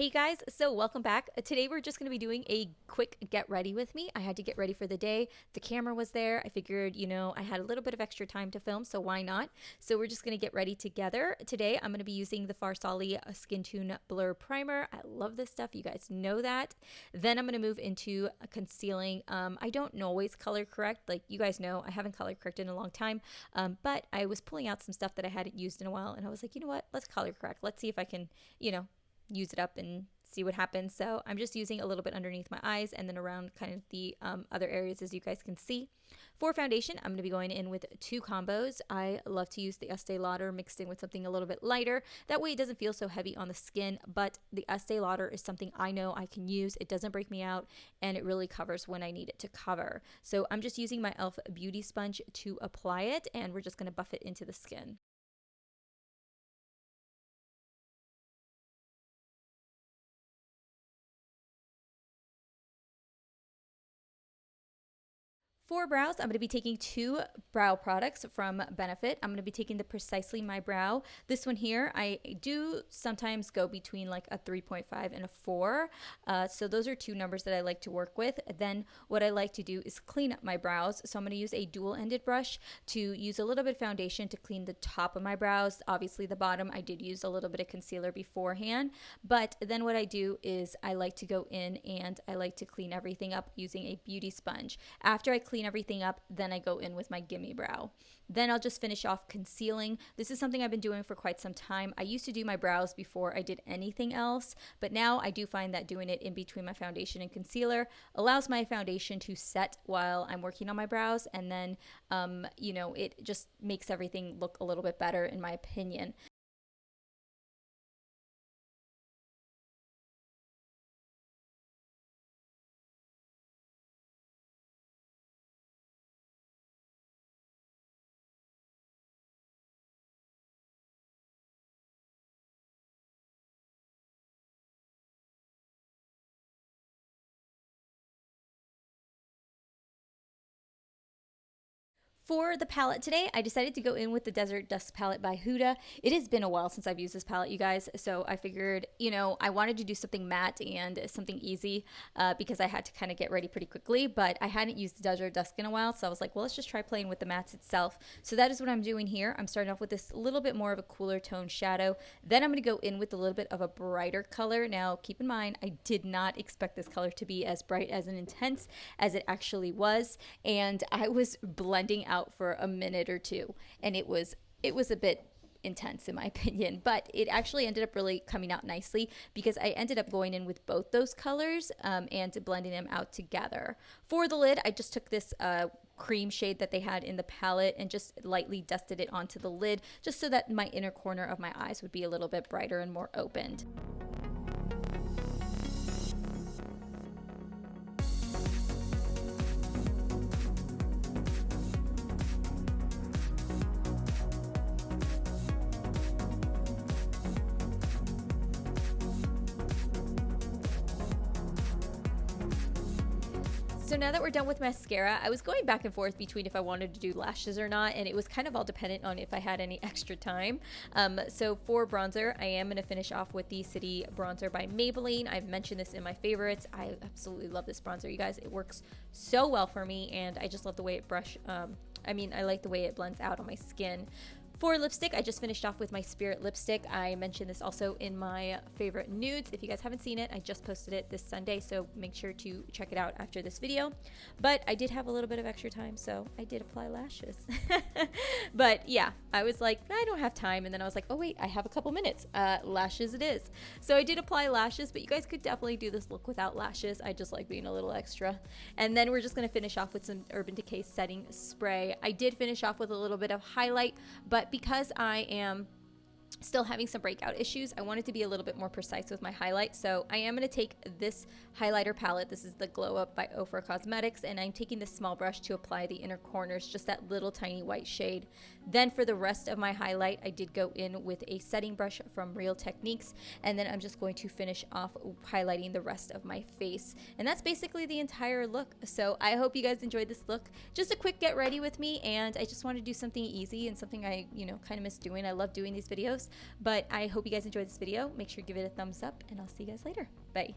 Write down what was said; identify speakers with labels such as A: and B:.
A: Hey guys, so welcome back. Today we're just going to be doing a quick get ready with me. I had to get ready for the day. The camera was there. I figured, I had a little bit of extra time to film, so why not? So we're just going to get ready together. Today I'm going to be using the FARSALI SKINTUNE Blur Primer. I love this stuff. You guys know that. Then I'm going to move into concealing. I don't always color correct. Like you guys know, I haven't color corrected in a long time, but I was pulling out some stuff that I hadn't used in a while, and I was like, you know what? Let's color correct. Let's see if I can, use it up and see what happens. So I'm just using a little bit underneath my eyes and then around kind of the other areas, as you guys can see. For foundation, I'm going to be going in with two combos. I love to use the ESTEE Lauder mixed in with something a little bit lighter. That way it doesn't feel so heavy on the skin, but the ESTEE Lauder is something I know I can use. It doesn't break me out and it really covers when I need it to cover. So I'm just using my e.l.f. beauty sponge to apply it, and we're just going to buff it into the skin. For brows, I'm going to be taking two brow products from Benefit. I'm going to be taking the Precisely My Brow. This one here, I do sometimes go between like a 3.5 and a 4. So those are two numbers that I like to work with. Then what I like to do is clean up my brows. So I'm going to use a dual-ended brush to use a little bit of foundation to clean the top of my brows. Obviously the bottom, I did use a little bit of concealer beforehand. But then what I do is I like to go in and I like to clean everything up using a beauty sponge. After I clean everything up, then I go in with my Gimme Brow. Then I'll just finish off concealing. This is something I've been doing for quite some time. I used to do my brows before I did anything else, but now I do find that doing it in between my foundation and concealer allows my foundation to set while I'm working on my brows, and then it just makes everything look a little bit better in my opinion. For the palette today, I decided to go in with the Desert Dusk palette by Huda. It has been a while since I've used this palette, you guys, so I figured, I wanted to do something matte and something easy because I had to kind of get ready pretty quickly, but I hadn't used the Desert Dusk in a while, so I was like, well, let's just try playing with the mattes itself. So that is what I'm doing here. I'm starting off with this little bit more of a cooler tone shadow. Then I'm going to go in with a little bit of a brighter color. Now, keep in mind, I did not expect this color to be as bright as and intense as it actually was, and I was blending out for a minute or two, and it was a bit intense in my opinion, but it actually ended up really coming out nicely because I ended up going in with both those colors and blending them out together. For the lid, I just took this cream shade that they had in the palette and just lightly dusted it onto the lid just so that my inner corner of my eyes would be a little bit brighter and more opened. So now that we're done with mascara, I was going back and forth between if I wanted to do lashes or not, and it was kind of all dependent on if I had any extra time. So for bronzer, I am going to finish off with the City Bronzer by Maybelline. I've mentioned this in my favorites. I absolutely love this bronzer, you guys. It works so well for me, and I just love the way it I like the way it blends out on my skin. For lipstick, I just finished off with my Spirit lipstick. I mentioned this also in my favorite nudes. If you guys haven't seen it, I just posted it this Sunday, so make sure to check it out after this video. But I did have a little bit of extra time, so I did apply lashes. But yeah, I was like, I don't have time, and then I was like, oh wait, I have a couple minutes. Lashes it is. So I did apply lashes, but you guys could definitely do this look without lashes. I just like being a little extra. And then we're just going to finish off with some Urban Decay setting spray. I did finish off with a little bit of highlight, but because I am still having some breakout issues, I wanted to be a little bit more precise with my highlight. So I am going to take this highlighter palette. This is the Glow Up by Ofra Cosmetics, and I'm taking this small brush to apply the inner corners, just that little tiny white shade. Then for the rest of my highlight, I did go in with a setting brush from Real Techniques, and then I'm just going to finish off highlighting the rest of my face. And that's basically the entire look. So I hope you guys enjoyed this look. Just a quick get ready with me, and I just want to do something easy and something I, kind of miss doing. I love doing these videos. videos. But I hope you guys enjoyed this video. Make sure to give it a thumbs up, and I'll see you guys later. Bye.